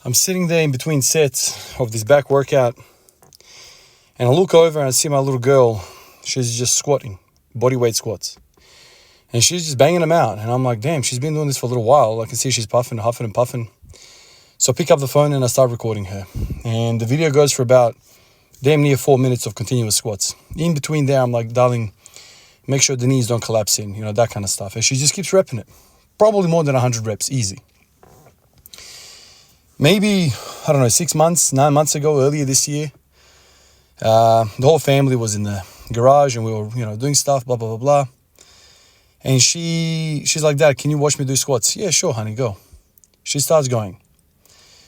I'm sitting there in between sets of this back workout, and I look over and I see my little girl. She's just squatting, body weight squats. And she's just banging them out. And I'm like, damn, she's been doing this for a little while. I can see she's puffing, huffing and puffing. So I pick up the phone and I start recording her. And the video goes for about damn near 4 minutes of continuous squats. In between there, I'm like, darling, make sure the knees don't collapse in, that kind of stuff. And she just keeps repping it. Probably more than 100 reps, easy. Maybe, 6 months, 9 months ago, earlier this year, the whole family was in the garage and we were, doing stuff, blah, blah, blah, blah. And she's like, Dad, can you watch me do squats? Yeah, sure, honey, go. She starts going.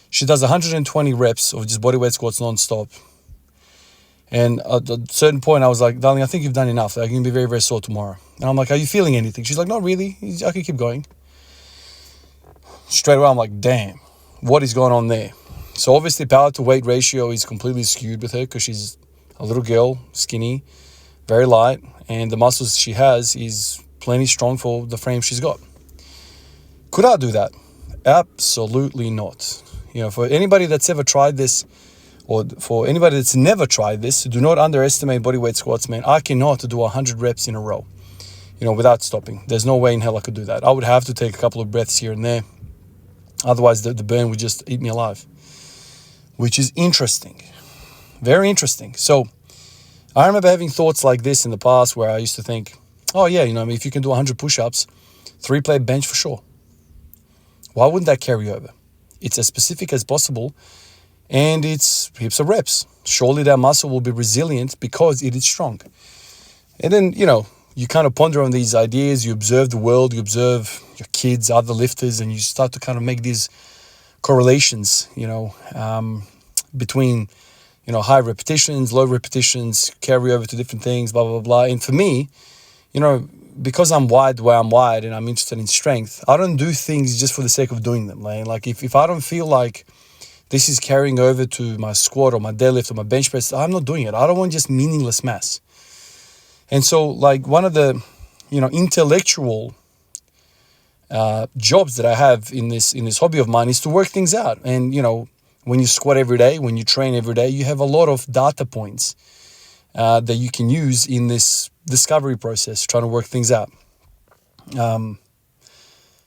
She does 120 reps of just bodyweight squats non-stop. And at a certain point, I was like, darling, I think you've done enough. Like, you're going to be very, very sore tomorrow. And I'm like, are you feeling anything? She's like, not really. I can keep going. Straight away, I'm like, damn, what is going on there? So obviously, power to weight ratio is completely skewed with her because she's a little girl, skinny, very light. And the muscles she has is plenty strong for the frame she's got. Could I do that? Absolutely not. For anybody that's ever tried this, or for anybody that's never tried this, do not underestimate bodyweight squats, man. I cannot do 100 reps in a row, without stopping. There's no way in hell I could do that. I would have to take a couple of breaths here and there. Otherwise, the burn would just eat me alive, which is interesting. Very interesting. So I remember having thoughts like this in the past where I used to think, oh yeah, if you can do 100 push-ups, 3-plate bench for sure. Why wouldn't that carry over? It's as specific as possible, and it's heaps of reps. Surely that muscle will be resilient because it is strong. And then, you kind of ponder on these ideas, you observe the world, you observe your kids, other lifters, and you start to kind of make these correlations, between, high repetitions, low repetitions, carry over to different things, blah, blah, blah. And for me, because I'm wired the way I'm wired and I'm interested in strength, I don't do things just for the sake of doing them. Like if I don't feel like this is carrying over to my squat or my deadlift or my bench press, I'm not doing it. I don't want just meaningless mass. And so like one of the, intellectual jobs that I have in this hobby of mine is to work things out. And, when you squat every day, when you train every day, you have a lot of data points that you can use in this discovery process, trying to work things out.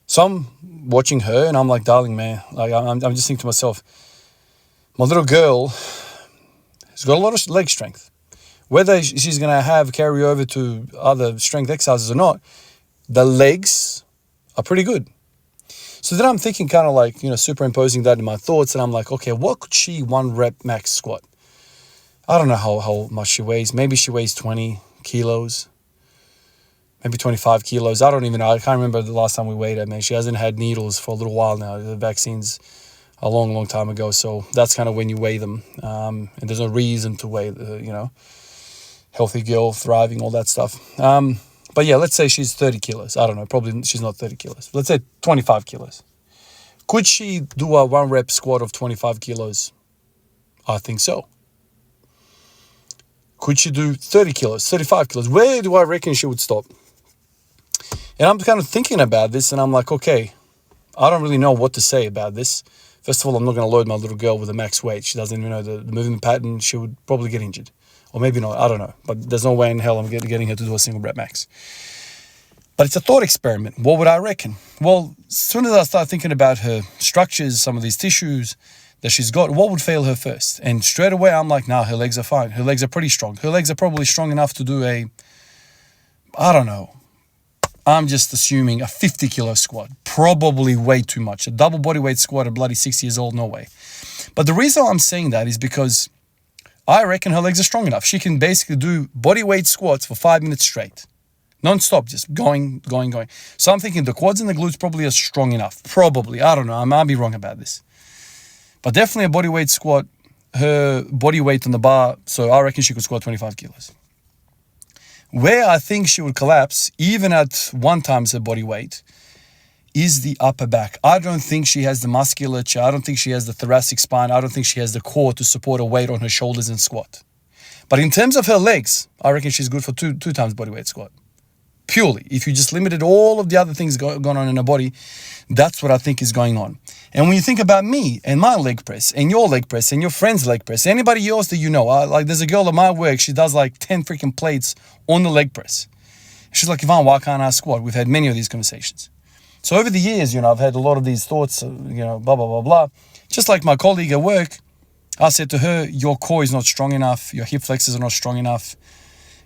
So I'm watching her and I'm like, darling, man, like I'm just thinking to myself, my little girl has got a lot of leg strength. Whether she's going to have carry over to other strength exercises or not, the legs are pretty good. So then I'm thinking kind of like, superimposing that in my thoughts. And I'm like, okay, what could she 1 rep max squat? I don't know how much she weighs. Maybe she weighs 20 kilos, maybe 25 kilos. I don't even know. I can't remember the last time we weighed her, man. She hasn't had needles for a little while now. The vaccine's a long, long time ago. So that's kind of when you weigh them. And there's no reason to weigh, healthy girl, thriving, all that stuff. But yeah, let's say she's 30 kilos. I don't know. Probably she's not 30 kilos. Let's say 25 kilos. Could she do a 1 rep squat of 25 kilos? I think so. Could she do 30 kilos, 35 kilos? Where do I reckon she would stop? And I'm kind of thinking about this and I'm like, okay, I don't really know what to say about this. First of all, I'm not going to load my little girl with a max weight. She doesn't even know the movement pattern. She would probably get injured. Or maybe not, I don't know. But there's no way in hell I'm getting her to do a single rep max. But it's a thought experiment. What would I reckon? Well, as soon as I start thinking about her structures, some of these tissues that she's got, what would fail her first? And straight away, I'm like, nah, her legs are fine. Her legs are pretty strong. Her legs are probably strong enough to do I don't know. I'm just assuming a 50 kilo squat. Probably way too much. A double body weight squat at bloody 6 years old, no way. But the reason I'm saying that is because I reckon her legs are strong enough. She can basically do body weight squats for 5 minutes straight. Non-stop, just going. So I'm thinking the quads and the glutes probably are strong enough. Probably. I don't know. I might be wrong about this. But definitely a body weight squat, her body weight on the bar, so I reckon she could squat 25 kilos. Where I think she would collapse, even at 1 times her body weight, is the upper back. I don't think she has the musculature. I don't think she has the thoracic spine. I don't think she has the core to support a weight on her shoulders and squat. But in terms of her legs, I reckon she's good for two times body weight squat. Purely. If you just limited all of the other things going on in her body, that's what I think is going on. And when you think about me and my leg press and your leg press and your friend's leg press, anybody else that you know, like there's a girl at my work, she does like 10 freaking plates on the leg press. She's like, Ivan, why can't I squat? We've had many of these conversations. So over the years, I've had a lot of these thoughts, blah, blah, blah, blah. Just like my colleague at work, I said to her, your core is not strong enough. Your hip flexors are not strong enough.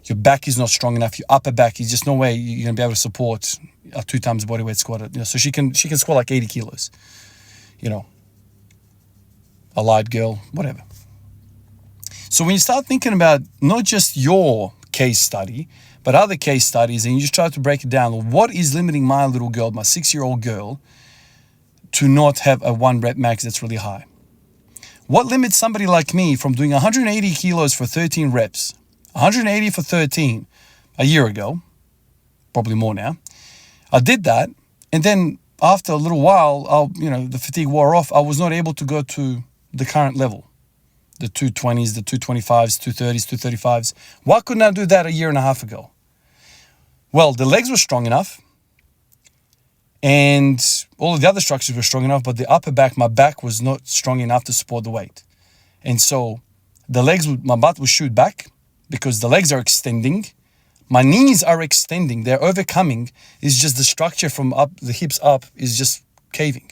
Your back is not strong enough. Your upper back is just no way you're going to be able to support a 2 times bodyweight squat. So she can squat like 80 kilos. A light girl, whatever. So when you start thinking about not just your case study, but other case studies, and you just try to break it down, what is limiting my little girl, my 6-year-old girl, to not have a 1 rep max that's really high? What limits somebody like me from doing 180 kilos for 13 reps, 180 for 13 a year ago, probably more now. I did that, and then after a little while, the fatigue wore off. I was not able to go to the current level, the 220s, the 225s, 230s, 235s. Why couldn't I do that a year and a half ago? Well, the legs were strong enough, and all of the other structures were strong enough, but the upper back, my back was not strong enough to support the weight. And so my butt would shoot back because the legs are extending. My knees are extending. They're overcoming. It's just the structure from up, the hips up, is just caving.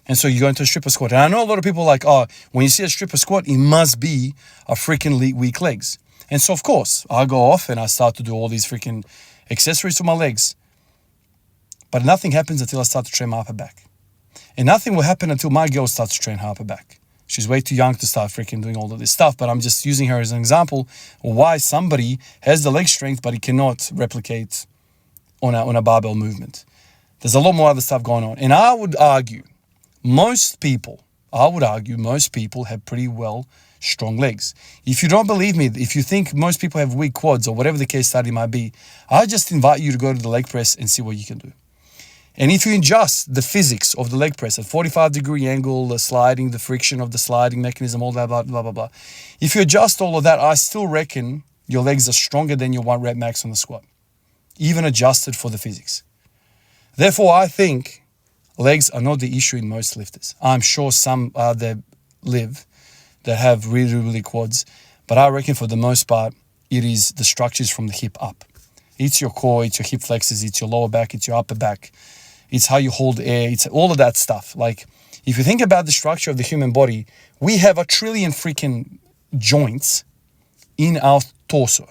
And so you go into a stripper squat. And I know a lot of people are like, when you see a stripper squat, it must be a freaking weak legs. And so, of course, I go off and I start to do all these freaking accessories to my legs. But nothing happens until I start to train my upper back. And nothing will happen until my girl starts to train her upper back. She's way too young to start freaking doing all of this stuff, but I'm just using her as an example of why somebody has the leg strength, but he cannot replicate on a barbell movement. There's a lot more other stuff going on. And I would argue most people have pretty well strong legs. If you don't believe me, if you think most people have weak quads or whatever the case study might be, I just invite you to go to the leg press and see what you can do. And if you adjust the physics of the leg press at 45-degree angle, the sliding, the friction of the sliding mechanism, all that, blah, blah, blah, blah. If you adjust all of that, I still reckon your legs are stronger than your 1 rep max on the squat, even adjusted for the physics. Therefore, I think legs are not the issue in most lifters. I'm sure some that have really, really quads, but I reckon for the most part, it is the structures from the hip up. It's your core, it's your hip flexors, it's your lower back, it's your upper back. It's how you hold air. It's all of that stuff. Like, if you think about the structure of the human body, we have 1 trillion freaking joints in our torso.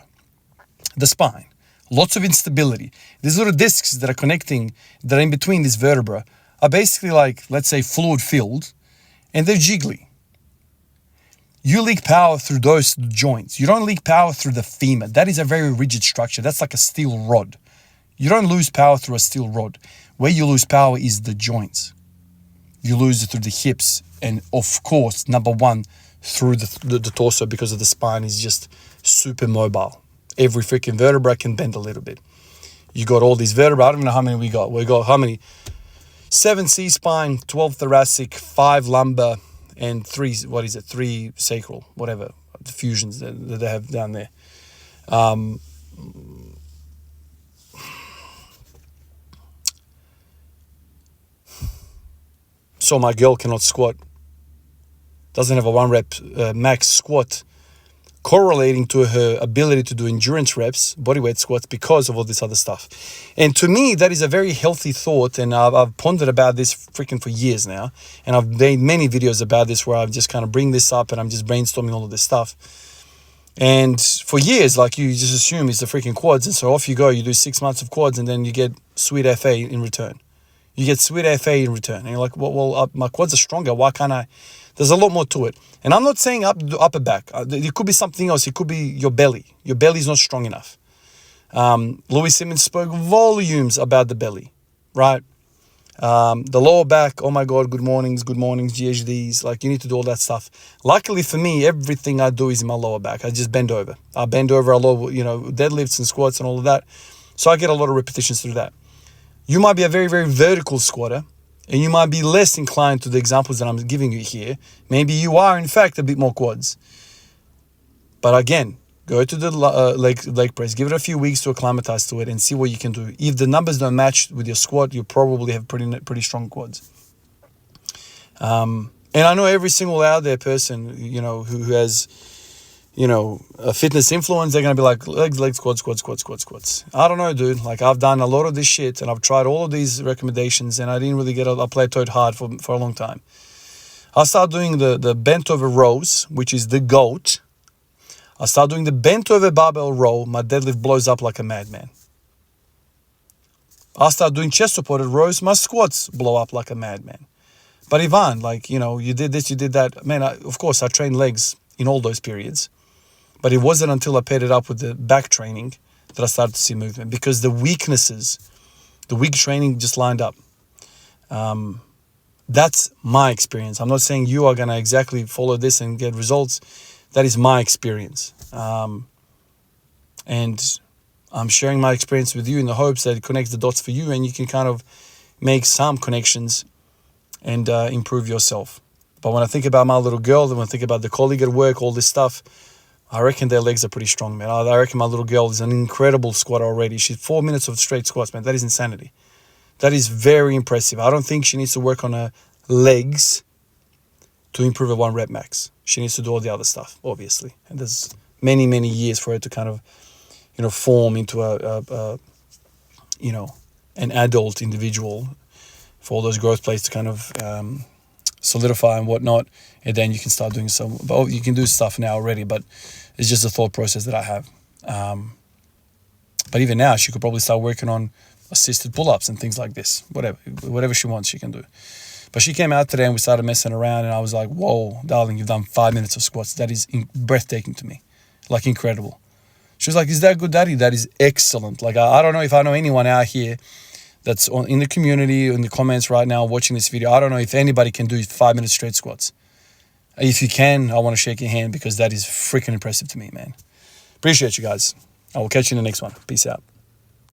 The spine. Lots of instability. These little discs that are connecting, that are in between these vertebrae, are basically like, let's say, fluid-filled, and they're jiggly. You leak power through those joints. You don't leak power through the femur. That is a very rigid structure. That's like a steel rod. You don't lose power through a steel rod. Where you lose power is the joints. You lose it through the hips, and of course, number one, through the torso, because of the spine is just super mobile. Every freaking vertebra can bend a little bit. You got all these vertebrae. I don't know how many we got. We got how many? 7 C-spine, 12 thoracic, 5 lumbar, and 3 sacral, whatever, the fusions that they have down there. So my girl cannot squat, doesn't have a 1 rep max squat, correlating to her ability to do endurance reps, bodyweight squats, because of all this other stuff. And to me, that is a very healthy thought, and I've pondered about this freaking for years now, and I've made many videos about this where I've just kind of bring this up and I'm just brainstorming all of this stuff. And for years, like, you just assume it's the freaking quads, and so off you go, you do 6 months of quads, and then you get sweet FA in return. You get sweet FA in return. And you're like, well, my quads are stronger. Why can't I? There's a lot more to it. And I'm not saying upper back. It could be something else. It could be your belly. Your belly is not strong enough. Louis Simmons spoke volumes about the belly, right? The lower back, oh my God, good mornings, GHDs. Like, you need to do all that stuff. Luckily for me, everything I do is in my lower back. I just bend over. I bend over a lot, deadlifts and squats and all of that. So I get a lot of repetitions through that. You might be a very, very vertical squatter, and you might be less inclined to the examples that I'm giving you here. Maybe you are, in fact, a bit more quads. But again, go to the leg press, give it a few weeks to acclimatize to it, and see what you can do. If the numbers don't match with your squat, you probably have pretty strong quads. And I know every single out there person, you know, who has, you know, a fitness influence, they're going to be like, legs, squats. I don't know, dude. Like, I've done a lot of this shit and I've tried all of these recommendations and I didn't really I plateaued hard for a long time. I started doing the bent over rows, which is the GOAT. I start doing the bent over barbell row. My deadlift blows up like a madman. I start doing chest supported rows. My squats blow up like a madman. But Ivan, like, you know, you did this, you did that. Man, of course, I trained legs in all those periods. But it wasn't until I paired it up with the back training that I started to see movement, because the weak training just lined up. That's my experience. I'm not saying you are going to exactly follow this and get results. That is my experience. And I'm sharing my experience with you in the hopes that it connects the dots for you and you can kind of make some connections and improve yourself. But when I think about my little girl, and when I think about the colleague at work, all this stuff, I reckon their legs are pretty strong, man. I reckon my little girl is an incredible squatter already. She's 4 minutes of straight squats, man. That is insanity. That is very impressive. I don't think she needs to work on her legs to improve her 1 rep max. She needs to do all the other stuff, obviously. And there's many, many years for her to kind of, you know, form into a you know, an adult individual, for all those growth plates to kind of solidify and whatnot. And then you can start doing some, well, you can do stuff now already, but it's just a thought process that I have. But even now, she could probably start working on assisted pull-ups and things like this. Whatever she wants, she can do. But she came out today and we started messing around and I was like, whoa, darling, you've done 5 minutes of squats. That is breathtaking to me. Like, incredible. She was like, is that good, Daddy? That is excellent. Like, I don't know if I know anyone out here that's in the community, in the comments right now watching this video. I don't know if anybody can do 5 minutes straight squats. If you can, I want to shake your hand, because that is freaking impressive to me, man. Appreciate you guys. I will catch you in the next one. Peace out.